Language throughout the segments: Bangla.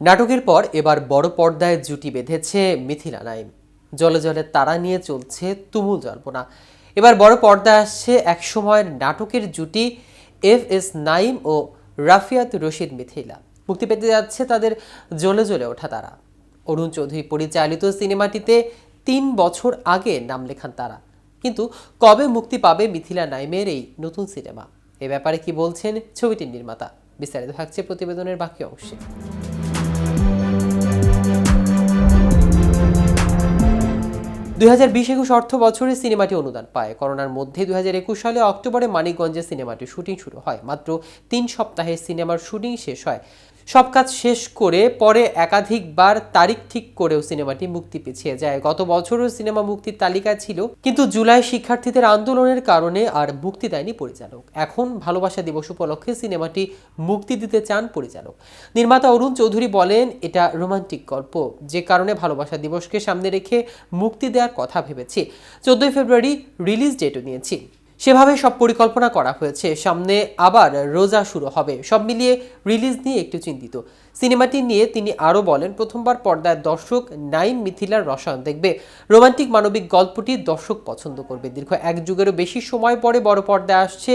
নাটকের পর এবার বড় পর্দায় জুটি বেঁধেছে মিথিলা নাইম। জলে জলে তারা নিয়ে চলছে তুমুল জল্পনা। এবার বড় পর্দায় আসছে একসময়ের নাটকের জুটি এফ এস নাইম ও রাফিয়াত রশিদ মিথিলা। মুক্তি পেতে যাচ্ছে তাদের জ্বলে জ্বলে ওঠা তারা। অরুণ চৌধুরী পরিচালিত সিনেমাটিতে ৩ বছর আগে নাম লেখান তারা। কিন্তু কবে মুক্তি পাবে মিথিলা নাইমের এই নতুন সিনেমা, এ ব্যাপারে কি বলছেন ছবিটির নির্মাতা? বিস্তারিত থাকছে প্রতিবেদনের বাকি অংশে। 2020-21 অর্থ বছরে সিনেমাটি অনুদান পায়। করোনার মধ্যে 2021 সালে অক্টোবরে মানিকগঞ্জে সিনেমাটির শুটিং শুরু হয়। মাত্র 3 সপ্তাহে সিনেমার শুটিং শেষ হয়। সব কাজ শেষ করে পরে একাধিকবার তারিখ ঠিক করেও সিনেমাটি মুক্তি পিছিয়ে যায়। গত বছরও সিনেমা মুক্তির তালিকায় ছিল, কিন্তু জুলাই শিক্ষার্থীদের আন্দোলনের কারণে আর মুক্তি দেয়নি পরিচালক। এখন ভালোবাসা দিবস উপলক্ষে সিনেমাটি মুক্তি দিতে চান পরিচালক। নির্মাতা অরুণ চৌধুরী বলেন, এটা রোমান্টিক গল্প, যে কারণে ভালোবাসা দিবসকে সামনে রেখে মুক্তি দেওয়ার কথা ভেবেছি। 14 ফেব্রুয়ারি রিলিজ ডেটও নিয়েছি। সেভাবে সব পরিকল্পনা করা হয়েছে। সামনে আবার রোজা শুরু হবে। সব মিলিয়ে রিলিজ নিয়ে একটু চিন্তিত। সিনেমাটি নিয়ে তিনি আরও বলেন, প্রথমবার পর্দায় দর্শক নাইম মিথিলার রসায়ন দেখবে। রোমান্টিক মানবিক গল্পটি দর্শক পছন্দ করবে। দীর্ঘ 1 যুগেরও বেশি সময় পরে বড় পর্দায় আসছে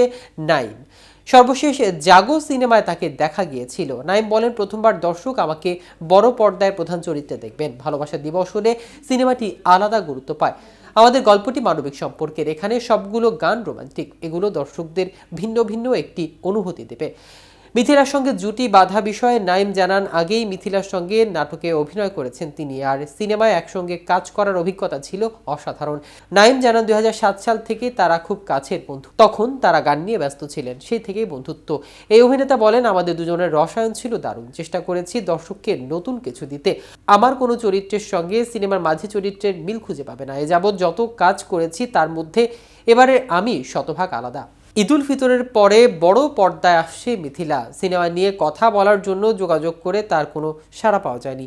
নাইম। সর্বশেষ জাগো সিনেমায় তাকে দেখা গিয়েছিল। নাইম বলেন, প্রথমবার দর্শক আমাকে বড় পর্দায় প্রধান চরিত্রে দেখবেন। ভালোবাসা দিবস হলে সিনেমাটি আলাদা গুরুত্ব পায়। আমাদের গল্পটি মানবিক সম্পর্কের। এখানে সবগুলো গান রোমান্টিক। এগুলো দর্শকদের ভিন্ন ভিন্ন একটি অনুভূতি দেবে। মিথিলার সঙ্গে জুটি বাঁধা বিষয়ে নাইম জানান, আগেই মিথিলার সঙ্গে নাটকে অভিনয় করেছেন তিনি, আর সিনেমায় একসঙ্গে কাজ করার অভিজ্ঞতা ছিল অসাধারণ। নাইম জানান, 2007 সাল থেকে তারা খুব কাছের বন্ধু। তখন তারা গান নিয়ে ব্যস্ত ছিলেন, সেই থেকেই বন্ধুত্ব। এই অভিনেতা বলেন, আমাদের দুজনের রসায়ন ছিল দারুণ। চেষ্টা করেছি দর্শককে নতুন কিছু দিতে। আমার কোনো চরিত্রের সঙ্গে সিনেমার মাঝে চরিত্রের মিল খুঁজে পাবে না। এ যাবৎ যত কাজ করেছি তার মধ্যে এবারে আমি শতভাগ আলাদা। ঈদুল ফিতরের পরে বড় পর্দায় আসছে মিথিলা। সিনেমা নিয়ে কথা বলার জন্য যোগাযোগ করে তার কোনো সাড়া পাওয়া যায়নি।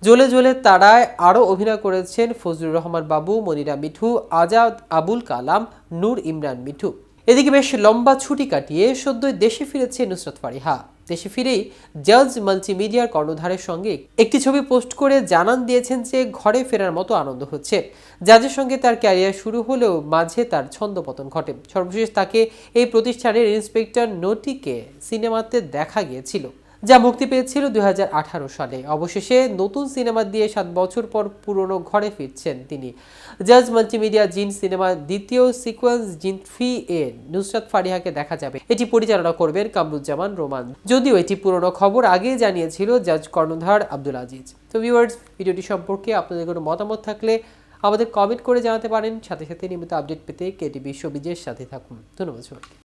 জ্বলে জ্বলে তারায় আরও অভিনয় করেছেন ফজলুর রহমান বাবু, মনিরা মিঠু, আজাদ আবুল কালাম, নূর ইমরান মিঠু। এদিকে বেশ লম্বা ছুটি কাটিয়ে সদ্যই দেশে ফিরেছে নুসরাত ফারিহা। দেশে ফিরেই জাজ মাল্টিমিডিয়ার কর্ণধারের সঙ্গে একটি ছবি পোস্ট করে জানান দিয়েছেন যে ঘরে ফেরার মতো আনন্দ হচ্ছে। জাজের সঙ্গে তার ক্যারিয়ার শুরু হলেও মাঝে তার ছন্দপতন ঘটে। সর্বশেষ তাকে এই প্রতিষ্ঠানের ইন্সপেক্টর নটিকে সিনেমাতে দেখা গিয়েছিল, যা মুক্তি পেয়েছিল 2018 সালে। অবশেষে নতুন সিনেমা দিয়ে 7 বছর পর পুরনো ঘরে ফিরছেন তিনি। জাজ মাল্টিমিডিয়া জিন সিনেমার দ্বিতীয় সিকোয়েন্স জিন 3 এ নুসরাত ফারিহাকে দেখা যাবে। এটি পরিচালনা করবেন কামরুজ্জামান রোমান। যদিও এটি পুরনো খবর আগেই জানিয়েছিল জাজ কর্ণধার আব্দুল আজিজ। তো ভিউয়ার্স, ভিডিওটি সম্পর্কে আপনাদের কোনো মতামত থাকলে আমাদের কমেন্ট করে জানাতে পারেন। সাথে সাথে নিয়মিত আপডেট পেতে কেটিভি শোবিজের সাথে থাকুন। ধন্যবাদ সবাইকে।